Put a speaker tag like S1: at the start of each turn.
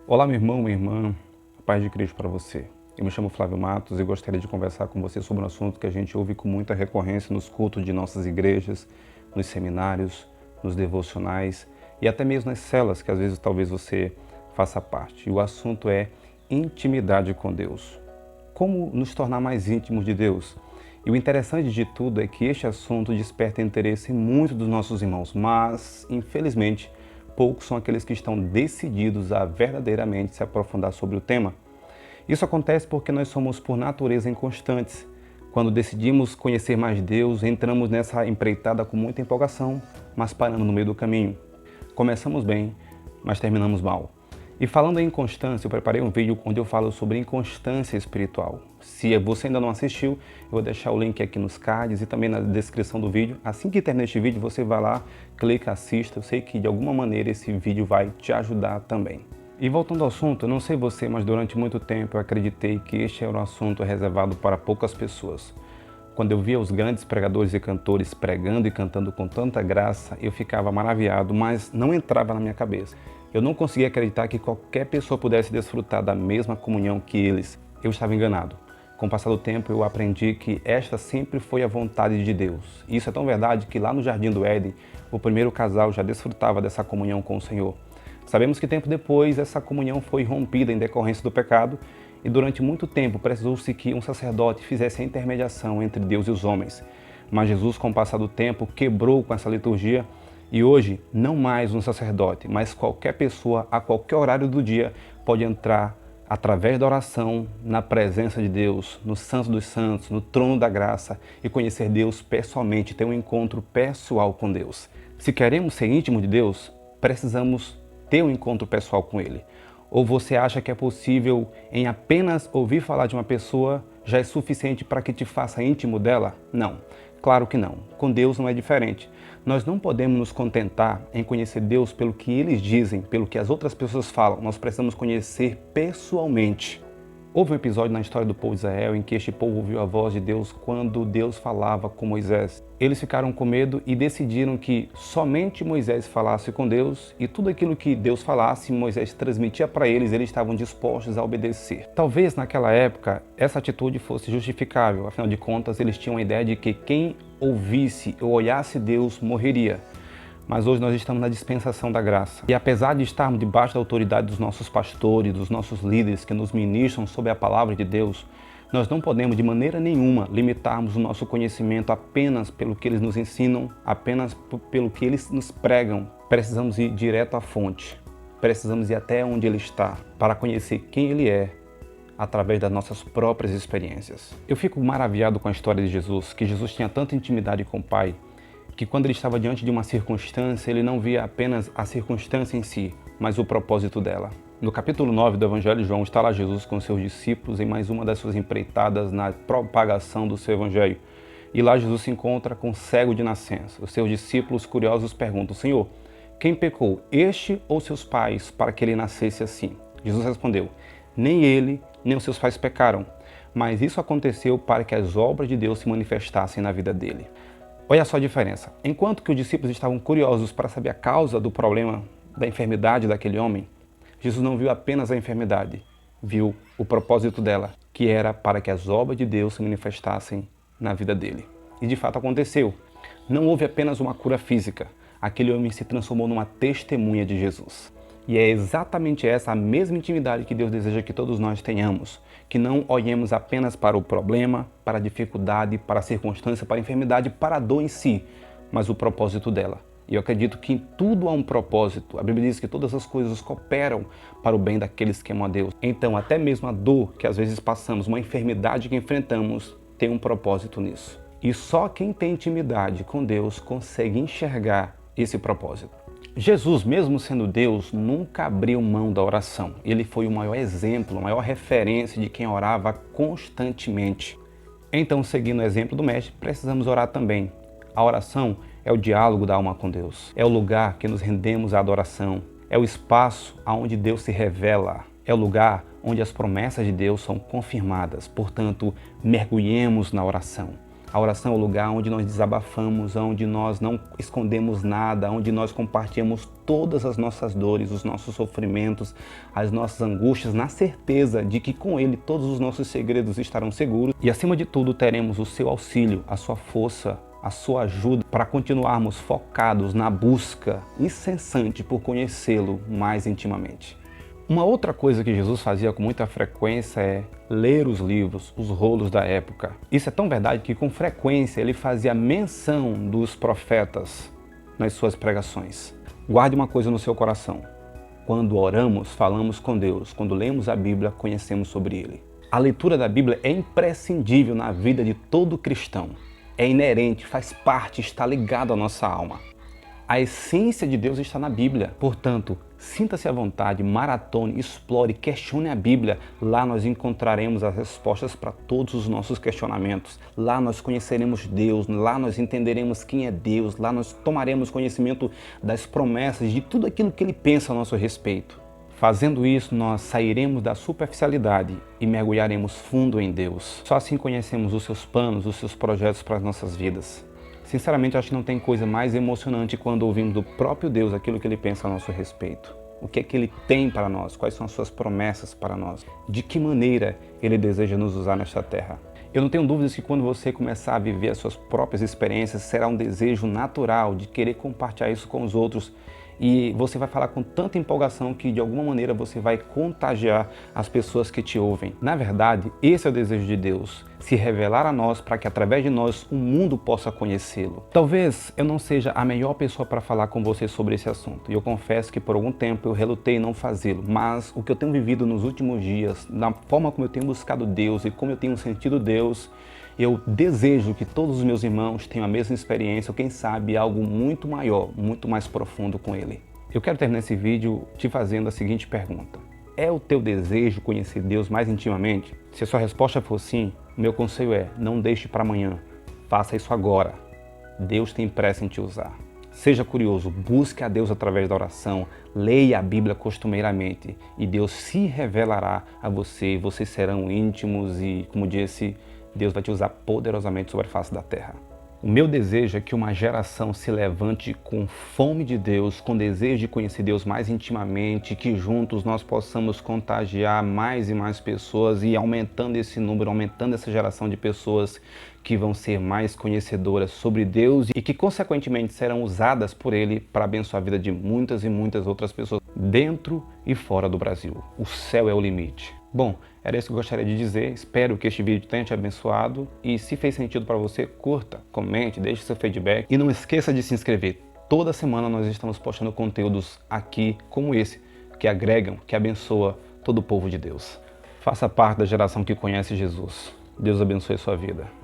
S1: Olá, meu irmão, minha irmã, a paz de Cristo para você. Eu me chamo Flávio Matos e gostaria de conversar com você sobre um assunto que a gente ouve com muita recorrência nos cultos de nossas igrejas, nos seminários, nos devocionais e até mesmo nas celas que às vezes talvez você faça parte. E o assunto é intimidade com Deus. Como nos tornar mais íntimos de Deus? E o interessante de tudo é que este assunto desperta interesse em muitos dos nossos irmãos, mas, infelizmente, poucos são aqueles que estão decididos a verdadeiramente se aprofundar sobre o tema. Isso acontece porque nós somos, por natureza, inconstantes. Quando decidimos conhecer mais Deus, entramos nessa empreitada com muita empolgação, mas parando no meio do caminho. Começamos bem, mas terminamos mal. E falando em inconstância, eu preparei um vídeo onde eu falo sobre inconstância espiritual. Se você ainda não assistiu, eu vou deixar o link aqui nos cards e também na descrição do vídeo. Assim que terminar este vídeo, você vai lá, clica, assista. Eu sei que de alguma maneira esse vídeo vai te ajudar também. E voltando ao assunto, eu não sei você, mas durante muito tempo eu acreditei que este era um assunto reservado para poucas pessoas. Quando eu via os grandes pregadores e cantores pregando e cantando com tanta graça, eu ficava maravilhado, mas não entrava na minha cabeça. Eu não conseguia acreditar que qualquer pessoa pudesse desfrutar da mesma comunhão que eles. Eu estava enganado. Com o passar do tempo, eu aprendi que esta sempre foi a vontade de Deus. E isso é tão verdade que lá no Jardim do Éden, o primeiro casal já desfrutava dessa comunhão com o Senhor. Sabemos que tempo depois, essa comunhão foi rompida em decorrência do pecado e durante muito tempo precisou-se que um sacerdote fizesse a intermediação entre Deus e os homens. Mas Jesus, com o passar do tempo, quebrou com essa liturgia e hoje, não mais um sacerdote, mas qualquer pessoa, a qualquer horário do dia, pode entrar através da oração, na presença de Deus, no Santo dos Santos, no trono da graça e conhecer Deus pessoalmente, ter um encontro pessoal com Deus. Se queremos ser íntimos de Deus, precisamos ter um encontro pessoal com Ele. Ou você acha que é possível em apenas ouvir falar de uma pessoa já é suficiente para que te faça íntimo dela? Não, claro que não. Com Deus não é diferente. Nós não podemos nos contentar em conhecer Deus pelo que eles dizem, pelo que as outras pessoas falam. Nós precisamos conhecer pessoalmente. Houve um episódio na história do povo de Israel em que este povo ouviu a voz de Deus quando Deus falava com Moisés. Eles ficaram com medo e decidiram que somente Moisés falasse com Deus e tudo aquilo que Deus falasse, Moisés transmitia para eles, eles estavam dispostos a obedecer. Talvez naquela época essa atitude fosse justificável, afinal de contas eles tinham a ideia de que quem ouvisse ou olhasse Deus morreria. Mas hoje nós estamos na dispensação da graça. E apesar de estarmos debaixo da autoridade dos nossos pastores, dos nossos líderes que nos ministram sobre a palavra de Deus, nós não podemos de maneira nenhuma limitarmos o nosso conhecimento apenas pelo que eles nos ensinam, apenas pelo que eles nos pregam. Precisamos ir direto à fonte. Precisamos ir até onde Ele está para conhecer quem Ele é através das nossas próprias experiências. Eu fico maravilhado com a história de Jesus, que Jesus tinha tanta intimidade com o Pai, que quando ele estava diante de uma circunstância, ele não via apenas a circunstância em si, mas o propósito dela. No capítulo 9 do Evangelho de João, está lá Jesus com seus discípulos em mais uma das suas empreitadas na propagação do seu Evangelho. E lá Jesus se encontra com um cego de nascença. Os seus discípulos curiosos perguntam: Senhor, quem pecou, este ou seus pais, para que ele nascesse assim? Jesus respondeu: nem ele, nem os seus pais pecaram, mas isso aconteceu para que as obras de Deus se manifestassem na vida dele. Olha só a diferença. Enquanto que os discípulos estavam curiosos para saber a causa do problema da enfermidade daquele homem, Jesus não viu apenas a enfermidade, viu o propósito dela, que era para que as obras de Deus se manifestassem na vida dele. E de fato aconteceu. Não houve apenas uma cura física. Aquele homem se transformou numa testemunha de Jesus. E é exatamente essa a mesma intimidade que Deus deseja que todos nós tenhamos. Que não olhemos apenas para o problema, para a dificuldade, para a circunstância, para a enfermidade, para a dor em si, mas o propósito dela. E eu acredito que em tudo há um propósito. A Bíblia diz que todas as coisas cooperam para o bem daqueles que amam a Deus. Então, até mesmo a dor que às vezes passamos, uma enfermidade que enfrentamos, tem um propósito nisso. E só quem tem intimidade com Deus consegue enxergar esse propósito. Jesus, mesmo sendo Deus, nunca abriu mão da oração. Ele foi o maior exemplo, a maior referência de quem orava constantemente. Então, seguindo o exemplo do Mestre, precisamos orar também. A oração é o diálogo da alma com Deus. É o lugar que nos rendemos à adoração. É o espaço onde Deus se revela. É o lugar onde as promessas de Deus são confirmadas. Portanto, mergulhemos na oração. A oração é o lugar onde nós desabafamos, onde nós não escondemos nada, onde nós compartilhamos todas as nossas dores, os nossos sofrimentos, as nossas angústias, na certeza de que com Ele todos os nossos segredos estarão seguros e, acima de tudo, teremos o seu auxílio, a sua força, a sua ajuda para continuarmos focados na busca incessante por conhecê-lo mais intimamente. Uma outra coisa que Jesus fazia com muita frequência é ler os livros, os rolos da época. Isso é tão verdade que com frequência ele fazia menção dos profetas nas suas pregações. Guarde uma coisa no seu coração. Quando oramos, falamos com Deus. Quando lemos a Bíblia, conhecemos sobre Ele. A leitura da Bíblia é imprescindível na vida de todo cristão. É inerente, faz parte, está ligado à nossa alma. A essência de Deus está na Bíblia. Portanto, sinta-se à vontade, maratone, explore, questione a Bíblia. Lá nós encontraremos as respostas para todos os nossos questionamentos. Lá nós conheceremos Deus, lá nós entenderemos quem é Deus, lá nós tomaremos conhecimento das promessas, de tudo aquilo que Ele pensa a nosso respeito. Fazendo isso, nós sairemos da superficialidade e mergulharemos fundo em Deus. Só assim conhecemos os seus planos, os seus projetos para as nossas vidas. Sinceramente, acho que não tem coisa mais emocionante quando ouvimos do próprio Deus aquilo que Ele pensa a nosso respeito. O que é que Ele tem para nós? Quais são as suas promessas para nós? De que maneira Ele deseja nos usar nesta terra? Eu não tenho dúvidas que quando você começar a viver as suas próprias experiências, será um desejo natural de querer compartilhar isso com os outros. E você vai falar com tanta empolgação que de alguma maneira você vai contagiar as pessoas que te ouvem. Na verdade, esse é o desejo de Deus, se revelar a nós para que através de nós o mundo possa conhecê-lo. Talvez eu não seja a melhor pessoa para falar com você sobre esse assunto. E eu confesso que por algum tempo eu relutei em não fazê-lo. Mas o que eu tenho vivido nos últimos dias, na forma como eu tenho buscado Deus e como eu tenho sentido Deus, eu desejo que todos os meus irmãos tenham a mesma experiência, ou quem sabe algo muito maior, muito mais profundo com Ele. Eu quero terminar esse vídeo te fazendo a seguinte pergunta. É o teu desejo conhecer Deus mais intimamente? Se a sua resposta for sim, o meu conselho é, não deixe para amanhã, faça isso agora. Deus tem pressa em te usar. Seja curioso, busque a Deus através da oração, leia a Bíblia costumeiramente e Deus se revelará a você, vocês serão íntimos e, como disse, Deus vai te usar poderosamente sobre a face da terra. O meu desejo é que uma geração se levante com fome de Deus, com desejo de conhecer Deus mais intimamente, que juntos nós possamos contagiar mais e mais pessoas e aumentando esse número, aumentando essa geração de pessoas que vão ser mais conhecedoras sobre Deus e que consequentemente serão usadas por Ele para abençoar a vida de muitas e muitas outras pessoas dentro e fora do Brasil. O céu é o limite. Bom, era isso que eu gostaria de dizer. Espero que este vídeo tenha te abençoado e se fez sentido para você, curta, comente, deixe seu feedback e não esqueça de se inscrever. Toda semana nós estamos postando conteúdos aqui como esse, que agregam, que abençoa todo o povo de Deus. Faça parte da geração que conhece Jesus. Deus abençoe a sua vida.